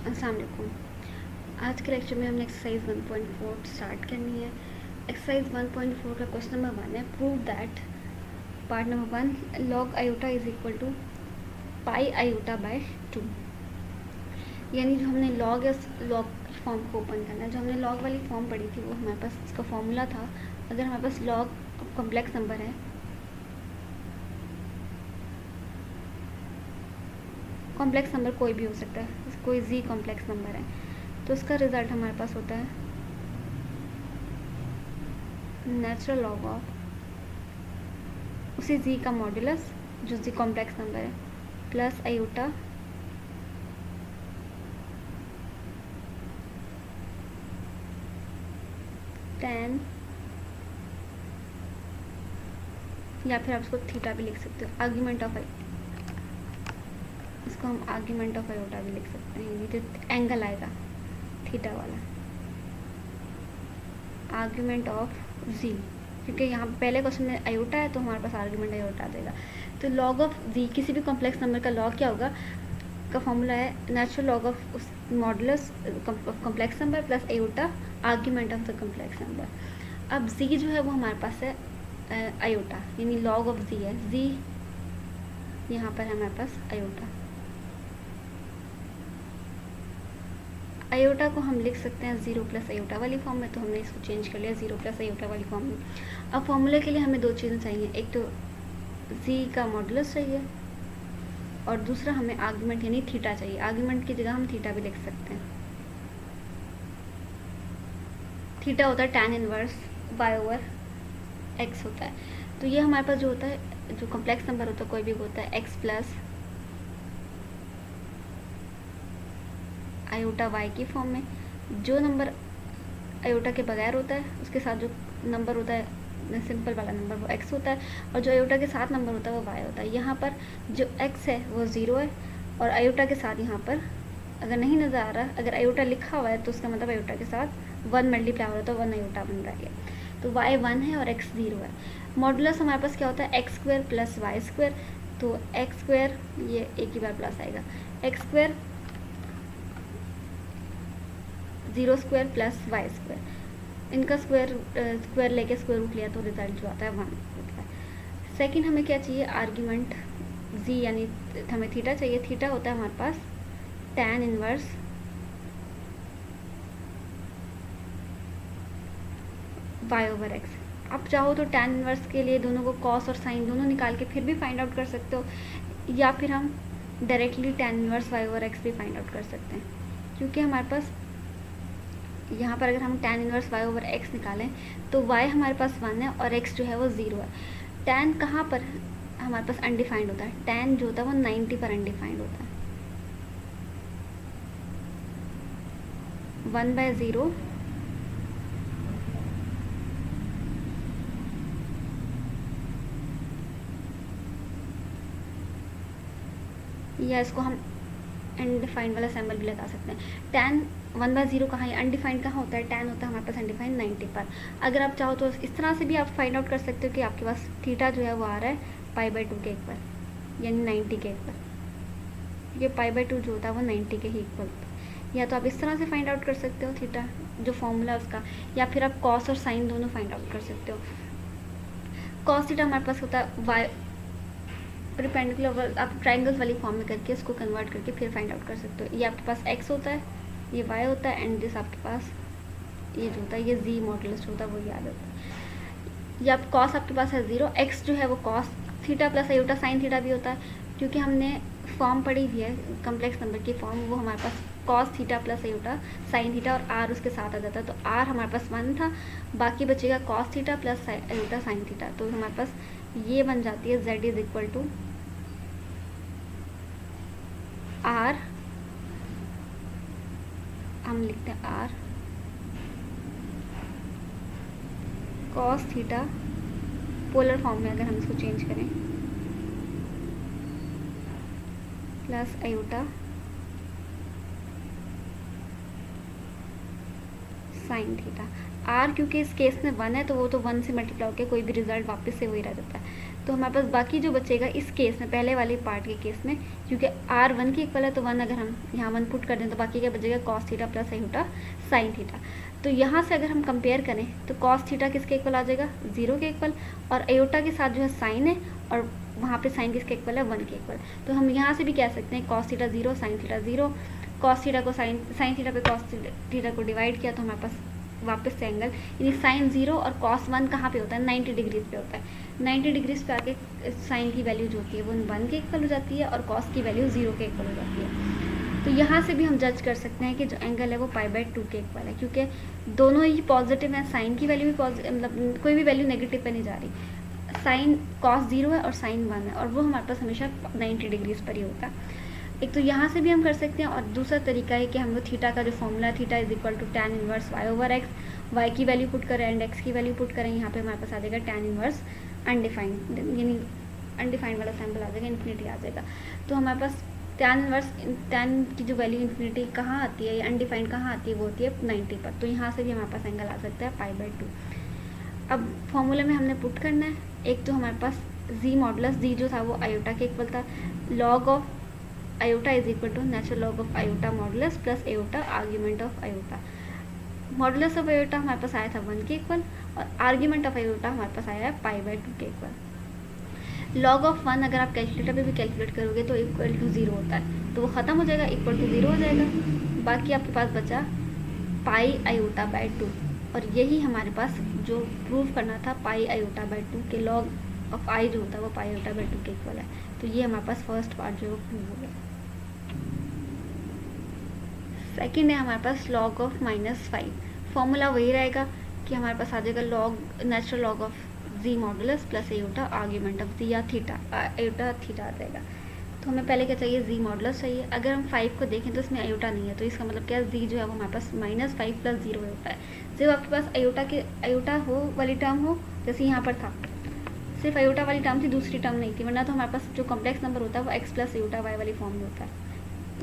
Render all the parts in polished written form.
अस्सलाम वालेकुम। आज के लेक्चर में हमने एक्सरसाइज 1.4 स्टार्ट करनी है। एक्सरसाइज 1.4 का क्वेश्चन नंबर 1 है, prove that part number 1 log iota is equal to pi iota by 2। यानी जो हमने लॉग फॉर्म को ओपन करना है, जो हमने लॉग वाली फॉर्म पढ़ी थी वो हमारे पास इसका फॉर्मूला था। अगर हमारे पास लॉग कॉम्प्लेक्स नंबर है, कॉम्प्लेक्स नंबर कोई भी हो सकता है, कोई जी कॉम्प्लेक्स नंबर है, तो उसका रिजल्ट हमारे पास होता है नेचुरल लॉग ऑफ उसी जी का मॉड्यूलस जो जी कॉम्प्लेक्स नंबर है प्लस आयोटा टेन, या फिर आप इसको थीटा भी लिख सकते हो, आर्ग्यूमेंट ऑफ इसको हम आर्ग्यूमेंट ऑफ आयोटा भी लिख सकते हैं। ये जो एंगल आएगा थीटा वाला, आर्ग्यूमेंट ऑफ जी, क्योंकि यहाँ पहले क्वेश्चन में आयोटा है तो हमारे पास आर्ग्यूमेंट आयोटा देगा। तो लॉग ऑफ जी, किसी भी कॉम्प्लेक्स नंबर का लॉग क्या होगा, का फॉर्मूला है नेचुरल लॉग ऑफ उस modulus complex number plus iota argument of the complex number. अब जी जो है वो हमारे पास है आयोटा, यानी लॉग ऑफ जी है, जी यहाँ पर है हमारे पास आयोटा। आयोटा को हम लिख सकते हैं ज़ीरो प्लस आयोटा वाली फॉर्म में, तो हमने इसको चेंज कर लिया ज़ीरो प्लस आयोटा वाली फॉर्म में। अब फॉर्मूले के लिए हमें दो चीज़ें चाहिए, एक तो जी का मॉडुलस चाहिए और दूसरा हमें आर्गुमेंट यानी थीटा चाहिए। आर्गुमेंट की जगह हम थीटा भी लिख सकते हैं। थीटा होता है tan inverse y over x होता है। तो ये हमारे पास जो होता है, जो कॉम्प्लेक्स नंबर होता है कोई भी होता है x प्लस आयोटा y की फॉर्म में। जो नंबर आयोटा के बगैर होता है उसके साथ जो नंबर होता है सिंपल वाला नंबर वो x होता है, और जो आयोटा के साथ नंबर होता है वो y होता है। यहाँ पर जो x है वो 0 है और आयोटा के साथ यहाँ पर अगर नहीं नज़र आ रहा, अगर आयोटा लिखा हुआ है तो उसका मतलब आयोटा के साथ 1 मल्टीप्लाई हो रहा है तो 1 आयोटा बन रहा है। तो y 1 है और x 0 है। मॉडुलस हमारे पास क्या होता है x square plus y square, तो एक्स स्क्वायर ये एक ही बार प्लस आएगा, x square 0 square plus y square, इनका स्क्वायर लेके स्क्वायर रूट लिया तो रिजल्ट जो आता है 1 होता है। सेकंड हमें क्या चाहिए, आर्ग्यूमेंट जी, यानी हमें थीटा चाहिए। थीटा होता है हमारे पास tan inverse y over x. आप चाहो तो tan इनवर्स के लिए दोनों को cos और sin दोनों निकाल के फिर भी फाइंड आउट कर सकते हो, या फिर हम directly tan inverse y over x भी फाइंड आउट कर सकते हैं। क्योंकि हमारे पास यहाँ पर अगर हम tan inverse y over x निकालें तो y हमारे पास 1 है और x जो है वो 0 है। tan कहाँ पर हमारे पास अनडिफाइंड होता है, tan जो होता है वो 90 पर अनडिफाइंड होता है। 1/0 या इसको हम अनडिफाइंड वाला सिंबल भी लगा सकते हैं। tan 1/0 कहाँ है, अनडिफाइंड कहाँ होता है, tan होता है हमारे पास अनडिफाइंड 90 पर। अगर आप चाहो तो इस तरह से भी आप फाइंड आउट कर सकते हो कि आपके पास थीटा जो है वो आ रहा है π/2 के इक्वल, यानी 90 के इक्वल। ये π/2 जो होता है वो 90 के ही इक्वल होता है। या तो आप इस तरह से फाइंड आउट कर सकते हो थीटा जो फॉर्मूला उसका, या फिर आप कॉस और साइन दोनों फाइंड आउट कर सकते हो। कॉस थीटा हमारे पास होता है वाई परपेंडिकुलर, आप ट्राइंगल्स वाली फॉर्म में करके इसको कन्वर्ट करके फिर फाइंड आउट कर सकते हो। ये आपके पास x होता है, ये y होता है, एंड दिस आपके पास ये जो होता है ये z मॉडुलस होता है वो याद होता है। ये आप कॉस आपके पास है 0, x जो है वो cos theta plus iota sine theta भी होता है, क्योंकि हमने फॉर्म पढ़ी हुई है कम्प्लेक्स नंबर की फॉर्म, वो हमारे पास cos theta plus iota sine theta और r उसके साथ आ जाता है। तो r हमारे पास 1 था, बाकी बचेगा cos theta plus iota sine theta, तो हमारे पास ये बन जाती है z is equal to r, हम लिखते हैं r cos theta, polar form में अगर हम इसको चेंज करें, plus iota sine theta. r क्योंकि इस केस में 1 है तो वो तो 1 से मल्टीप्लाई होकर कोई भी रिजल्ट वापस से वही रह जाता है। तो हमारे पास बाकी जो बचेगा इस केस में, पहले वाले पार्ट के केस में, क्योंकि r 1 के इक्वल है तो 1 अगर हम यहाँ 1 पुट कर दें तो बाकी क्या बचेगा, cos theta plus iota sine theta. तो यहाँ से अगर हम कंपेयर करें तो कॉस थीटा किसके इक्वल आ जाएगा, 0 के इक्वल, और आयोटा के साथ जो है साइन है, और वहाँ पे साइन किसके इक्वल है, 1 के इक्वल। तो हम यहाँ से भी कह सकते हैं cos theta 0 sine theta 0, cos theta को साइन थीटा पे कॉस थीटा को डिवाइड किया तो हमारे पास वापस से एंगल, यानी साइन 0 और कॉस 1 कहाँ पे होता है, 90 डिग्रीज पे होता है। 90 डिग्रीज पे आके साइन की वैल्यू जो होती है वो 1 के इक्वल हो जाती है और कॉस की वैल्यू 0 के इक्वल हो जाती है। तो यहाँ से भी हम जज कर सकते हैं कि जो एंगल है वो π/2 के इक्वल है, क्योंकि दोनों ही पॉजिटिव हैं, साइन की वैल्यू भी पॉजिटिव, मतलब कोई भी वैल्यू नेगेटिव पे नहीं जा रही। साइन कॉस 0 है और साइन 1 है, और वो हमारे पास हमेशा 90 डिग्रीज पर ही होता है। एक तो यहाँ से भी हम कर सकते हैं, और दूसरा तरीका है कि हम लोग थीटा का जो फॉर्मूला है, theta is equal to tan inverse y/x, y की वैल्यू पुट करें एंड x की वैल्यू पुट करें, यहाँ पे हमारे पास आ जाएगा tan इनवर्स अनडिफाइंड, यानी अनडिफाइंड वाला सैम्पल आ जाएगा, इन्फिनिटी आ जाएगा। तो हमारे पास tan की जो वैल्यू इन्फिनिटी कहाँ आती है या अनडिफाइंड कहाँ आती है, वो होती है 90 पर। तो यहाँ से भी हमारे पास एंगल आ सकता है π/2। अब फॉर्मूले में हमने पुट करना है, एक तो हमारे पास z मॉडुलस, z जो था वो आयोटा के इक्वल था, log of iota is equal to natural log of iota modulus plus iota argument of iota. Modulus of iota हमारे पास आया था 1 के इक्वल, और आर्ग्यूमेंट ऑफ आयोटा हमारे पास आया है π/2 के इक्वल। लॉग ऑफ 1 अगर आप कैलकुलेटर पे भी कैलकुलेट करोगे तो इक्वल टू 0 होता है, तो वो ख़त्म हो जाएगा, इक्वल टू 0 हो जाएगा। बाकी आपके पास बचा π/2, और यही हमारे पास जो प्रूव करना था π/2 के लॉग ऑफ आई जो होता है वो π/2 के इक्वल है। तो ये हमारे पास फर्स्ट पार्ट जो है वो प्रूव हो गया। सेकेंड है हमारे पास log ऑफ -5। फॉर्मूला वही रहेगा कि हमारे पास आ जाएगा log natural log of z modulus plus iota argument of z, या थीटा आयोटा थीटा आ जाएगा। तो हमें पहले क्या चाहिए, z मॉडुलस चाहिए। अगर हम 5 को देखें तो इसमें आयोटा नहीं है, तो इसका मतलब क्या है, z जो है वो हमारे पास -5 + 0 होता है। जब आपके पास आयोटा हो वाली टर्म हो, जैसे यहाँ पर था, सिर्फ आयोटा वाली टर्म थी, दूसरी टर्म नहीं थी, वरना तो हमारे पास जो कॉम्प्लेक्स नंबर होता है वो x + आयोटा y वाली फॉर्म में होता है,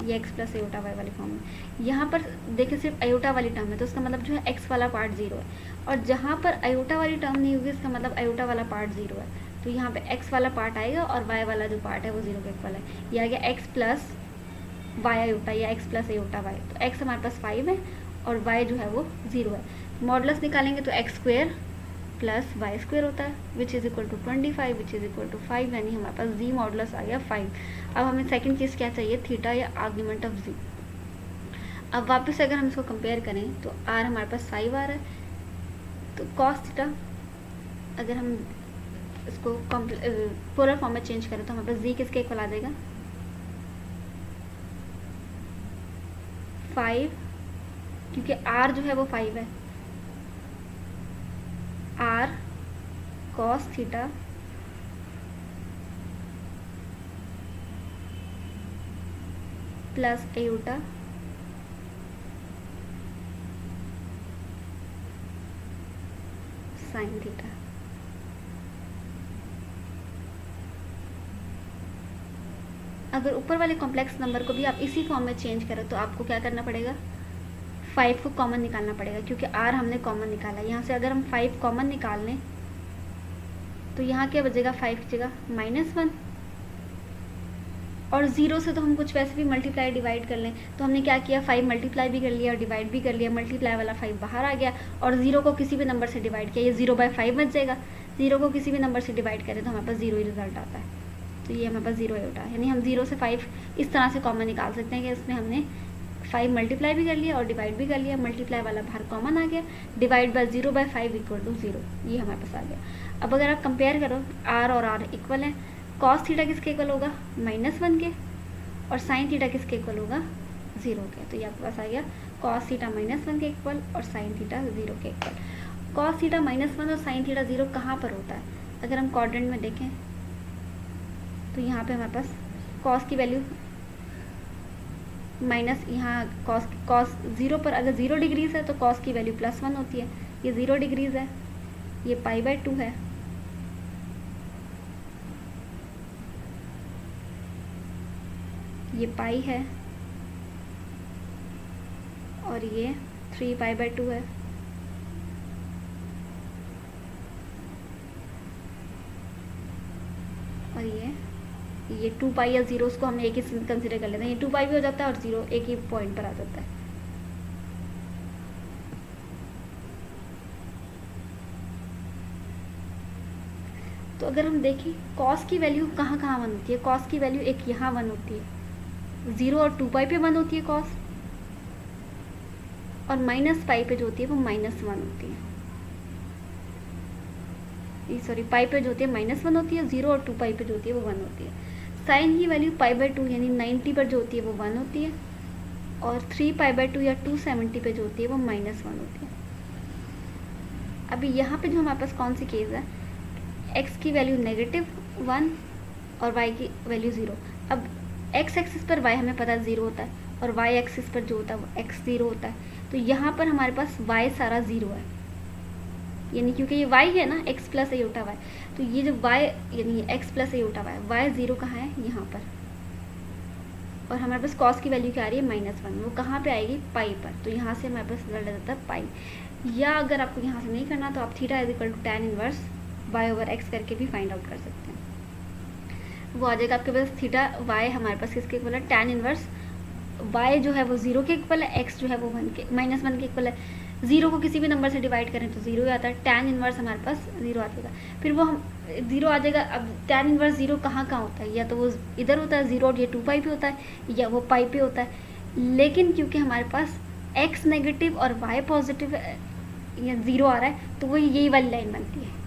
ये x + आयोटा y वाली फॉर्म में। यहाँ पर देखिए सिर्फ आयोटा वाली टर्म है, तो इसका मतलब जो है x वाला पार्ट 0 है, और जहाँ पर आयोटा वाली टर्म नहीं होगी इसका मतलब आयोटा वाला पार्ट 0 है। तो यहाँ पे x वाला पार्ट आएगा और y वाला जो पार्ट है वो 0 के इक्वल है। ये आ गया x + y आयोटा या x + आयोटा y। तो x हमारे पास 5 है और y जो है वो 0 है। मॉडुलस निकालेंगे तो x² + y² होता है, which is equal to 25, which is equal to 5, यानी हमारे पास z मॉडुलस आ गया 5। अब हमें सेकंड चीज़ क्या चाहिए, थीटा या आर्ग्यूमेंट ऑफ z। अब वापस से अगर हम इसको कंपेयर करें तो r हमारे पास 5 आ रहा है, तो cos थीटा अगर हम इसको पोलर फॉर्म में चेंज करें तो हमारे पास z किसके इक्वल आ जाएगा, 5, क्योंकि r जो है वो 5 है, r cos theta plus iota sine theta. अगर ऊपर वाले कॉम्प्लेक्स नंबर को भी आप इसी फॉर्म में चेंज करें तो आपको क्या करना पड़ेगा, 5 को कॉमन निकालना पड़ेगा, क्योंकि r हमने कॉमन निकाला। यहाँ से अगर हम 5 कॉमन निकाल लें तो यहाँ क्या बचेगा, 5 की जगह -1, और 0 से तो हम कुछ वैसे भी मल्टीप्लाई डिवाइड कर लें, तो हमने क्या किया, 5 मल्टीप्लाई भी कर लिया और डिवाइड भी कर लिया, मल्टीप्लाई वाला 5 बाहर आ गया, और 0 को किसी भी नंबर से डिवाइड किया, ये 0/5 बच जाएगा। 0 को किसी भी नंबर से डिवाइड करें तो हमारे पास 0 ही रिजल्ट आता है, तो ये हमारे पास 0 आयोटा, यानी हम 0 से 5 इस तरह से कॉमन निकाल सकते हैं कि इसमें हमने 5 मल्टीप्लाई भी कर लिया और डिवाइड भी कर लिया, मल्टीप्लाई वाला बाहर कॉमन आ गया, डिवाइड बाय 0/5 = 0, ये हमारे पास आ गया। अब अगर आप कंपेयर करो, r और r इक्वल है, cos थीटा किसके इक्वल होगा, -1 के, और साइन थीटा किसके इक्वल होगा, 0 के। तो ये आपके पास आ गया cos थीटा -1 के इक्वल और साइन थीटा 0 के इक्वल। cos थीटा -1 और साइन थीटा 0 कहाँ पर होता है, अगर हम क्वाड्रेंट में देखें तो यहाँ पे हमारे पास cos की वैल्यू माइनस, यहाँ cos 0 पर अगर 0 डिग्रीज है तो cos की वैल्यू +1 होती है, ये 0 डिग्रीज है, ये π/2 है, ये पाई है, और ये 3π/2 है। ये 2 पाई या 0 उसको हम एक ही कंसिडर कर लेते हैं, ये 2 पाई भी हो जाता है और 0 एक ही पॉइंट पर आ जाता है। तो अगर हम देखें कॉस की वैल्यू कहाँ कहाँ 1 होती है, कॉस की वैल्यू एक यहाँ 1 होती है, 0 और 2 पाई पे 1 होती है कॉस, और माइनस पाई पे जो होती है वो -1 होती है। सॉरी, पाई पे जो होती है -1 होती है, 0 और 2 पाई पे जो होती है वो 1 होती है। साइन की वैल्यू π/2 यानी 90 पर जो होती है वो 1 होती है, और 3π/2 या 270 पे जो होती है वो -1 होती है। अभी यहाँ पे जो हमारे पास कौन सी केस है, x की वैल्यू -1 और y की वैल्यू 0। अब x एक्सिस पर y हमें पता है 0 होता है, और y एक्सिस पर जो होता है वो x 0 होता है। तो यहाँ पर हमारे पास y सारा 0 है, यानी क्योंकि ये y है ना, x प्लस अयोटा y, तो ये जो y यानी x प्लस अयोटा y 0 कहाँ है, यहाँ पर। और हमारे पास cos की वैल्यू क्या आ रही है, -1, वो कहाँ पे आएगी, पाई पर। तो यहाँ से हमारे पास रिजल्ट आ जाता है पाई। या अगर आपको यहाँ से नहीं करना तो आप थीटा = tan इनवर्स y/x करके भी फाइंड आउट कर सकते हैं। वो आ जाएगा आपके पास थीटा y हमारे पास किसके इक्वल है, tan इनवर्स y जो है वो 0 के इक्वल है, x जो है वो -1 के इक्वल है। 0 को किसी भी नंबर से डिवाइड करें तो 0 ही आता है, tan इनवर्स हमारे पास 0 आ जाएगा, फिर वो हम 0 आ जाएगा। अब tan इनवर्स 0 कहाँ कहाँ होता है, या तो वो इधर होता है 0 और ये 2 पाई पे होता है, या वो पाई पे होता है। लेकिन क्योंकि हमारे पास x नेगेटिव और y पॉजिटिव या 0 आ रहा है, तो वो यही वाली लाइन बनती है।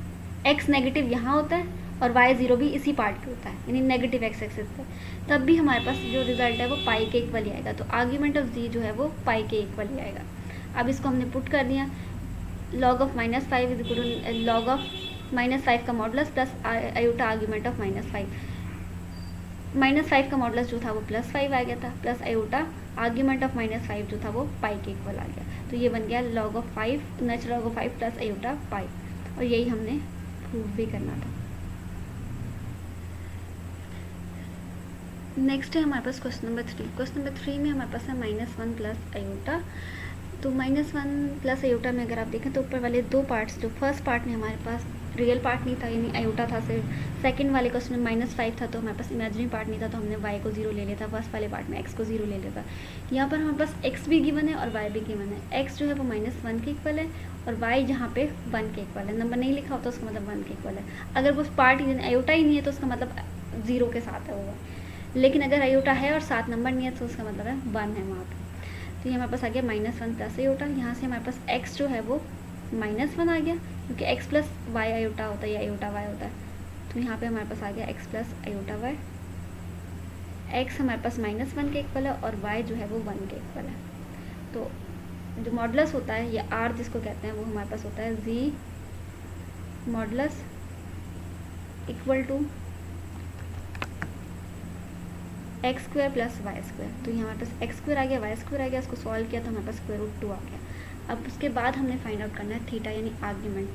x नेगेटिव यहाँ होता है और y 0 भी इसी पार्ट पे होता है, यानी नेगेटिव x एक्सिस पे, तब भी हमारे पास जो रिजल्ट है वो पाई के इक्वल ही आएगा। तो आर्ग्यूमेंट ऑफ z जो है वो पाई के इक्वल ही आएगा। अब इसको हमने पुट कर दिया, log of -5 is equal to log of -5 का modulus plus iota argument of -5। -5 का मॉडुलस जो था वो +5 आ गया था, प्लस अयोटा आर्ग्यूमेंट ऑफ -5 जो था वो पाई के इक्वल आ गया। तो ये बन गया log of 5 natural log of 5 plus iota pi, और यही हमने प्रूव भी करना था। नेक्स्ट है हमारे पास क्वेश्चन नंबर 3। क्वेश्चन नंबर 3 में हमारे पास है -1 प्लस अयोटा। तो -1 प्लस अयोटा में अगर आप देखें तो ऊपर वाले दो पार्ट्स, जो फर्स्ट पार्ट में हमारे पास रियल पार्ट नहीं था यानी अयोटा था सिर्फ, सेकंड वाले क्वेश्चन में -5 था तो हमारे पास इमेजिनरी पार्ट नहीं था, तो हमने y को 0 ले लिया था, फर्स्ट वाले पार्ट में x को 0 ले लिया था। यहाँ पर हमारे पास x भी गिवन है और y भी गिवन है। x जो है वो -1 के इक्वल है और y जहाँ पे 1 के इक्वल है। नंबर नहीं लिखा होता उसका मतलब 1 के इक्वल है। अगर वो पार्ट अयोटा ही नहीं है तो उसका मतलब 0 के साथ है वो, लेकिन अगर अयोटा है और 7 नंबर नहीं है तो उसका मतलब है 1 है वहाँ पर। तो ये हमारे पास आ गया -1 प्लस अयोटा। यहाँ से हमारे पास x जो है वो -1 आ गया, क्योंकि x प्लस y अयोटा होता है या अयोटा y होता है। तो यहाँ पे हमारे पास आ गया x plus iota y। x हमारे पास -1 के इक्वल है और y जो है वो 1 के इक्वल है। तो जो मॉडुलस होता है या r जिसको कहते हैं वो हमारे पास होता है z modulus equal to x² plus y²। तो यहाँ हमारे पास x² आ गया, y² आ गया, इसको सॉल्व किया तो हमारे पास √2 आ गया। अब उसके बाद हमने फाइंड आउट करना है थीटा यानी आर्ग्यूमेंट।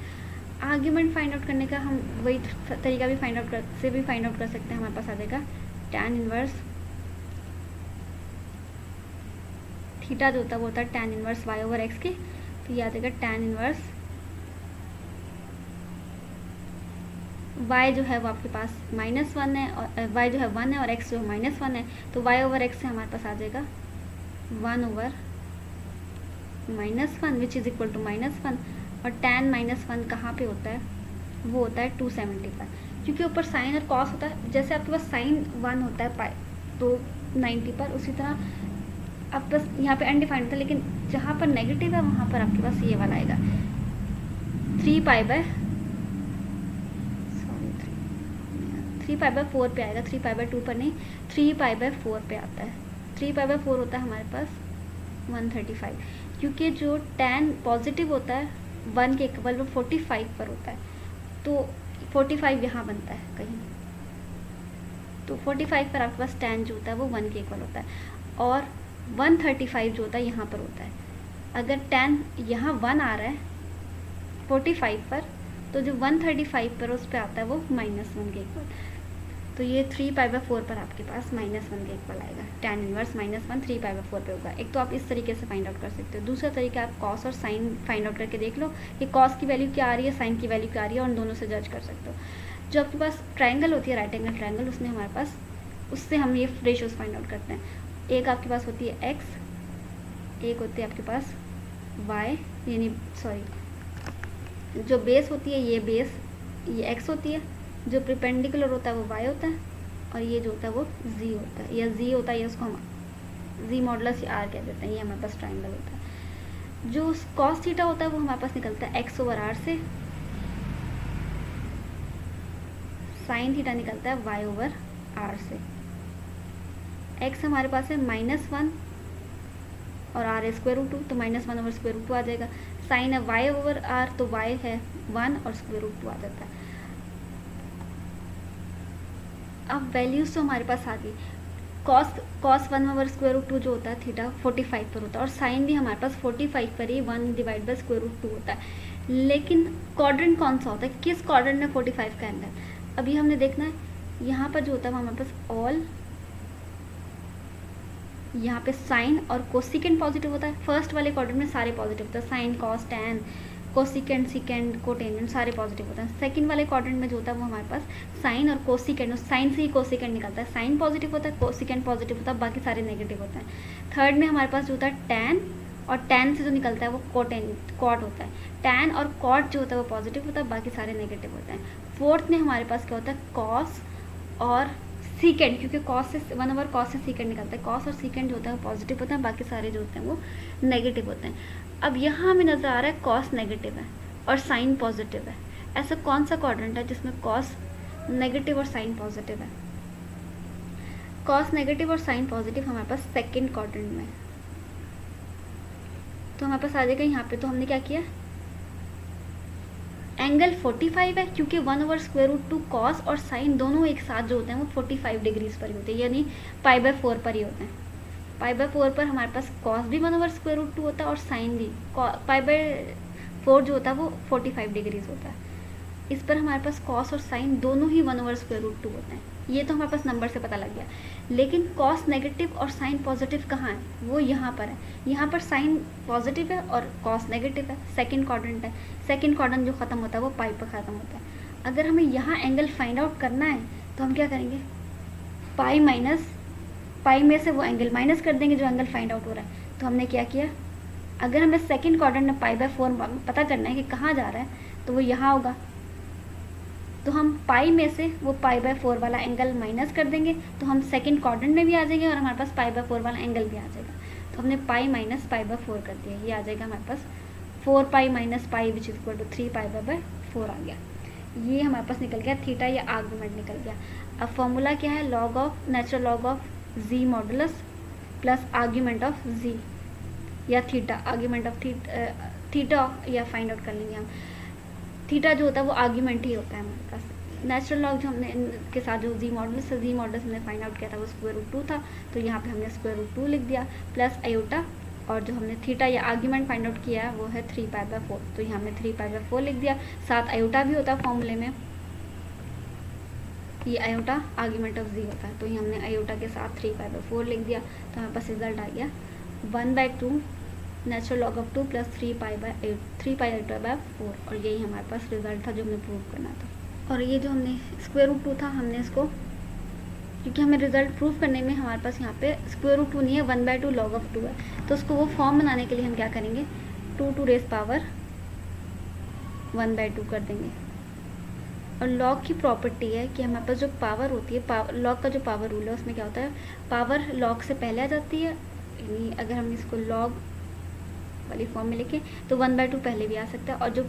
आर्ग्यूमेंट फाइंड आउट करने का हम वही तरीका भी फाइंड आउट कर सकते हैं। हमारे पास आ जाएगा tan इनवर्स थीटा जो होता है वो होता है tan इनवर्स y/x के, तो ये आ जाएगा tan इनवर्स y जो है वो आपके पास -1 है और y जो है 1 है और x जो है -1 है, तो y/x से हमारे पास आ जाएगा 1/-1 विच इज़ इक्वल टू -1। और tan -1 कहाँ पे होता है, वो होता है 270 पर, क्योंकि ऊपर साइन और कॉस होता है। जैसे आपके पास sin 1 होता है पाई तो 90 पर, उसी तरह आप बस यहाँ पे अनडिफाइंड होता है, लेकिन जहाँ पर नेगेटिव है वहाँ पर आपके पास ये वाला आएगा 3π/4 पे आएगा, 3π/2 पर नहीं, 3π/4 पे आता है। 3π/4 होता है हमारे पास 135, क्योंकि जो tan पॉजिटिव होता है 1 के इक्वल वो 45 पर होता है, तो 45 यहाँ बनता है कहीं, तो 45 पर आपके पास tan जो होता है वो 1 के इक्वल होता है, और 135 जो होता है यहाँ पर होता है। अगर tan यहाँ 1 आ रहा है 45 पर, तो जो 135 पर उस पर आता है वो -1 के इक्वल, तो ये 3π/4 पर आपके पास -1 के इक्वल आएगा। tan इनवर्स -1 3π/4 पे होगा। एक तो आप इस तरीके से फाइंड आउट कर सकते हो। दूसरा तरीका आप कॉस और साइन फाइंड आउट करके देख लो कि कॉस की वैल्यू क्या आ रही है, साइन की वैल्यू क्या आ रही है, और उन दोनों से जज कर सकते हो। जो आपके पास ट्राइंगल होती है, राइट एंगल ट्राइंगल, उसमें हमारे पास उससे हम ये रेशियोज फाइंड आउट करते हैं। एक आपके पास होती है एक्स, एक होती है आपके पास वाई, यानी सॉरी जो बेस होती है ये बेस ये एक्स होती है, जो परपेंडिकुलर होता है वो वाई होता है, और ये जो होता है वो जी होता है, या जी होता है, या उसको हम जी मॉडुलस या आर कह देते हैं। ये हमारे पास ट्राइंगल होता है। जो कॉस थीटा होता है वो हमारे पास निकलता है एक्स ओवर आर से, साइन थीटा निकलता है वाई ओवर आर से। एक्स हमारे पास है -1 और आर है √2, तो -1 ओवर √2 आ जाएगा। साइन है वाई ओवर आर, तो वाई है 1 और √2 आ जाता है। अब वैल्यूज तो हमारे पास आ गई। कॉस 1 ओवर √2 जो होता है थीटा 45 पर होता है, और साइन भी हमारे पास 45 पर ही 1 डिवाइड बाई √2 होता है। लेकिन क्वाड्रेंट कौन सा होता है, किस क्वाड्रेंट में 45 का एंगल, अभी हमने देखना है। यहाँ पर जो होता है वो हमारे पास ऑल, यहाँ पे साइन और कोसिकेंड पॉजिटिव होता है। फर्स्ट वाले क्वाड्रेंट में सारे पॉजिटिव होता है, sine cos tan cosecant secant cotangent सारे पॉजिटिव होते हैं। सेकंड वाले क्वाड्रेंट में जो होता है वो हमारे पास साइन और कोसिकेंड, साइन से ही कोसिकेंड निकलता है, साइन पॉजिटिव होता है, कोसिकेंड पॉजिटिव होता है, बाकी सारे नेगेटिव होते हैं। थर्ड में हमारे पास जो होता है टैन, और टैन से जो निकलता है वो कॉट होता है। टैन और कॉट जो होता है वो पॉजिटिव होता है, बाकी सारे नेगेटिव होते हैं। फोर्थ में हमारे पास क्या होता है कॉस और सीकेंड, क्योंकि कॉस से 1 ओवर कॉस से सीकेंड निकलता है। कॉस और सीकेंड जो होता है वो पॉजिटिव होता है, बाकी सारे जो होते हैं वो नेगेटिव होते हैं। अब यहाँ हमें नज़र आ रहा है कॉस नेगेटिव है और साइन पॉजिटिव है। ऐसा कौन सा क्वाड्रेंट है जिसमें कॉस नेगेटिव और साइन पॉजिटिव है? कॉस नेगेटिव और साइन पॉजिटिव हमारे पास सेकंड क्वाड्रेंट में, तो हमारे पास आ जाएगा यहाँ पे। तो हमने क्या किया, एंगल 45 है, क्योंकि 1 ओवर √2 कॉस और साइन दोनों एक साथ जो होते हैं वो 45 डिग्रीज पर ही होते हैं, यानी π/4 पर ही होते हैं। π/4 पर हमारे पास कॉस भी 1 ओवर √2 होता है और साइन भी π/4 जो होता है वो 45 डिग्रीज होता है। इस पर हमारे पास कॉस और साइन दोनों ही 1 ओवर √2 होते हैं। ये तो हमारे पास नंबर से पता लग गया। लेकिन कॉस नेगेटिव और साइन पॉजिटिव कहाँ है, वो यहाँ पर है। यहाँ पर साइन पॉजिटिव है और कॉस नेगेटिव है, सेकंड क्वाड्रेंट है। सेकंड क्वाड्रेंट जो खत्म होता है वो पाई पर ख़त्म होता है। अगर हमें यहाँ एंगल फाइंड आउट करना है तो हम क्या करेंगे, पाई में से वो एंगल माइनस कर देंगे जो एंगल फाइंड आउट हो रहा है। तो हमने क्या किया, अगर हमें सेकंड क्वाड्रेंट में π/4 पता करना है कि कहाँ जा रहा है तो वो यहाँ होगा, तो हम पाई में से वो π/4 वाला एंगल माइनस कर देंगे, तो हम सेकंड क्वाड्रेंट में भी आ जाएंगे और हमारे पास π/4 वाला एंगल भी आ जाएगा। तो हमने पाई माइनस π/4 कर दिया, ये आ जाएगा हमारे पास 4π minus pi which is equal to 3π/4 आ गया। ये हमारे पास निकल गया थीटा या आर्गूमेंट निकल गया। अब फॉर्मूला क्या है, log of natural log of z modulus plus argument of z या थीटा, आर्ग्यूमेंट ऑफ थीटा या फाइंड आउट कर लेंगे हम। थीटा जो होता है वो आर्ग्यूमेंट ही होता है हमारे पास। नेचुरल लॉग जो हमने के साथ जो जी मॉडुलस हमने फाइंड आउट किया था वो √2 था, तो यहाँ पे हमने √2 लिख दिया, प्लस आयोटा, और जो हमने थीटा या आर्ग्यूमेंट फाइंड आउट किया है वो है 3π/4, तो यहाँ हमने 3π/4 लिख दिया। साथ आयोटा भी होता है फॉर्मूले में, ये आयोटा आर्ग्यूमेंट ऑफ जी होता है, तो ये हमने आयोटा के साथ 3π/4 लिख दिया। तो हमारे पास रिजल्ट आ गया 1/2 नेचुरल लॉग ऑफ 2 प्लस 3π/4, और यही हमारे पास रिजल्ट था जो हमें प्रूव करना था। और ये जो हमने √2 था, हमने इसको, क्योंकि हमें रिजल्ट प्रूव करने में हमारे पास यहाँ पे √2 नहीं है, 1/2 लॉग ऑफ 2 है, तो उसको वो फॉर्म बनाने के लिए हम क्या करेंगे, 2 to raise पावर 1/2 कर देंगे। और लॉग की प्रॉपर्टी है कि हमारे पास जो पावर होती है, लॉग का जो पावर रूल है उसमें क्या होता है, पावर लॉग से पहले आ जाती है, यानी अगर हम इसको लॉग वाली फॉर्म में लिखें तो 1/2 पहले भी आ सकता है, और जो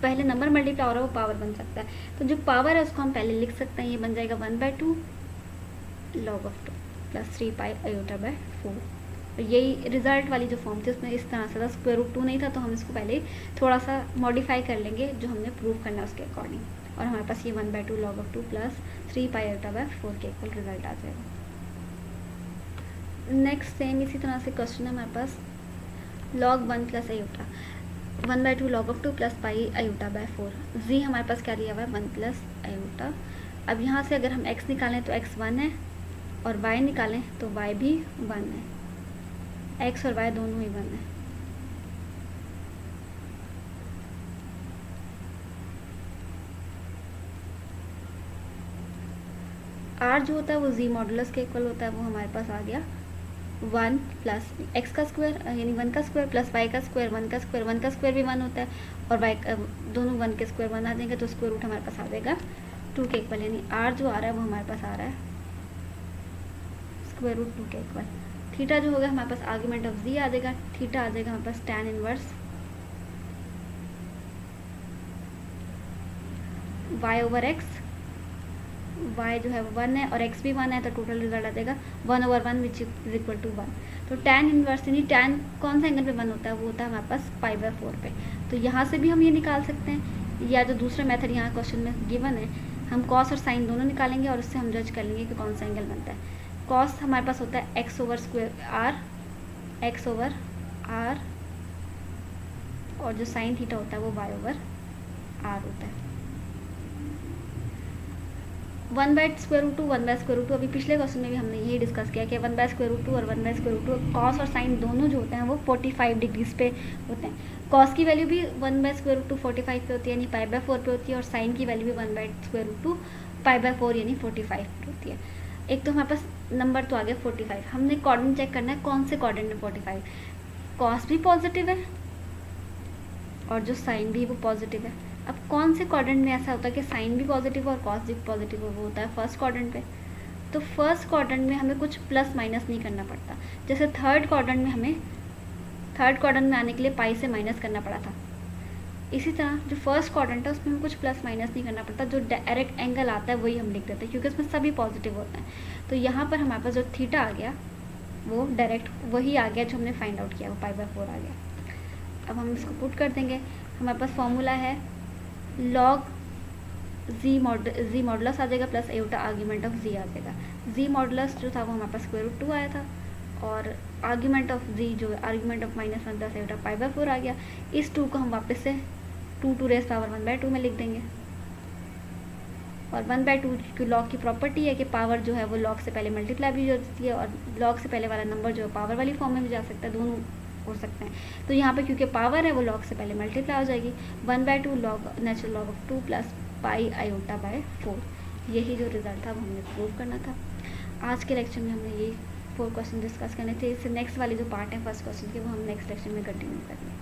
पहले नंबर मल्टीप्लाई हो रहा है वो पावर बन सकता है। तो जो पावर है उसको हम पहले लिख सकते हैं, ये बन जाएगा 1/2 लॉग ऑफ 2 प्लस 3π/4। और यही रिजल्ट वाली जो फॉर्म थी उसमें इस तरह से था, √2 नहीं था, तो हम इसको पहले थोड़ा सा मॉडिफाई कर लेंगे जो हमने प्रूव करना है उसके अकॉर्डिंग, और हमारे पास ये 1/2 लॉग ऑफ 2 प्लस 3π/4 के इक्वल रिजल्ट आ जाएगा। नेक्स्ट सेम इसी तरह से क्वेश्चन है हमारे पास, log 1 plus iota 1/2 log of 2 plus π/4। Z हमारे पास क्या दिया हुआ है 1 प्लस आयोटा। अब यहाँ से अगर हम x निकालें तो x 1 है, और y निकालें तो y भी 1 है, x और y दोनों ही 1 है। आर जो होता है वो जी मॉडुलस के इक्वल होता है, वो हमारे पास आ गया 1 प्लस एक्स का स्क्वायर यानी 1 का स्क्वायर प्लस वाई का स्क्वायर, 1 का स्क्वायर, 1 का स्क्वायर भी 1 होता है और वाई दोनों 1 के स्क्वायर 1 आ जाएंगे, तो स्क्वायर रूट हमारे पास आ जाएगा 2 के इक्वल, यानी आर जो आ रहा है वो हमारे पास आ रहा है स्क्वायर रूट 2 के इक्वल। थीटा जो होगा हमारे पास आर्ग्यूमेंट ऑफ जी आ जाएगा, थीटा आ जाएगा हमारे पास tan inverse y over x, y जो है वो 1 है और x भी 1 है, तो टोटल रिजल्ट आ जाएगा 1/1 विच इज इक्वल टू 1। तो tan इनवर्स यानी tan कौन सा एंगल पे 1 होता है, वो होता है हमारे पास π/4 पे। तो यहाँ से भी हम ये निकाल सकते हैं, या जो दूसरा मेथड यहाँ क्वेश्चन में गिवन है, हम कॉस और साइन दोनों निकालेंगे और उससे हम जज कर लेंगे कि कौन सा एंगल बनता है। कॉस हमारे पास होता है x over square r, x over r, और जो साइन थीटा होता है वो y ओवर आर होता है। 1/√2 1/√2, अभी पिछले क्वेश्चन में भी हमने यही डिस्कस किया कि 1/√2 और 1/√2 कॉस और साइन दोनों जो होते हैं वो 45 डिग्रीज पे होते हैं। कॉस की वैल्यू भी 1/√2 45 पे होती है यानी π/4 पे होती है, और साइन की वैल्यू भी 1/√2 π/4 यानी 45 पे होती है। एक तो हमारे पास नंबर तो आ गया 45, हमने कोऑर्डिनेट चेक करना है कौन से कोऑर्डिनेट में 45, कॉस भी पॉजिटिव है और जो साइन भी वो पॉजिटिव है। अब कौन से क्वाड्रेंट में ऐसा होता है कि साइन भी पॉजिटिव और कॉस भी पॉजिटिव हो, वो होता है फर्स्ट क्वाड्रेंट पे। तो फर्स्ट क्वाड्रेंट में हमें कुछ प्लस माइनस नहीं करना पड़ता, जैसे थर्ड क्वाड्रेंट में हमें थर्ड क्वाड्रेंट में आने के लिए पाई से माइनस करना पड़ा था, इसी तरह जो फर्स्ट क्वाड्रेंट है उसमें हमें कुछ प्लस माइनस नहीं करना पड़ता, जो डायरेक्ट एंगल आता है वही हम लिख देते हैं क्योंकि उसमें सभी पॉजिटिव होते हैं। तो यहाँ पर हमारे पास जो थीटा आ गया वो डायरेक्ट वही आ गया जो हमने फाइंड आउट किया, वो π/4 आ गया। अब हम इसको पुट कर देंगे, हमारे पास फॉर्मूला है लॉग जी मॉडुलस आ जाएगा प्लस एटा आर्ग्यूमेंट ऑफ जी आ जाएगा। जी मॉडुलस जो था वो हमारे पास स्क्वायर रूट 2 आया था और आर्ग्यूमेंट ऑफ जी जो आर्ग्यूमेंट ऑफ -1 प्लस एटा π/4 आ गया। इस 2 को हम वापस से 2⁻⁴ में लिख देंगे, और 1/2 की लॉग की प्रॉपर्टी है कि पावर जो है वो लॉग से पहले मल्टीप्लाई भी हो जाती है और लॉग से पहले वाला नंबर जो है पावर वाली फॉर्म में भी जा सकता है, दोनों हो सकते हैं। तो यहाँ पे क्योंकि पावर है वो लॉग से पहले मल्टीप्लाई हो जाएगी, 1/2 log natural log of 2 plus π/4। यही जो रिजल्ट था वो हमने प्रूव करना था। आज के लेक्चर में हमने ये 4 क्वेश्चन डिस्कस करने थे। इससे नेक्स्ट वाले जो पार्ट है फर्स्ट क्वेश्चन के वो हम नेक्स्ट लेक्चर में कंटिन्यू करेंगे।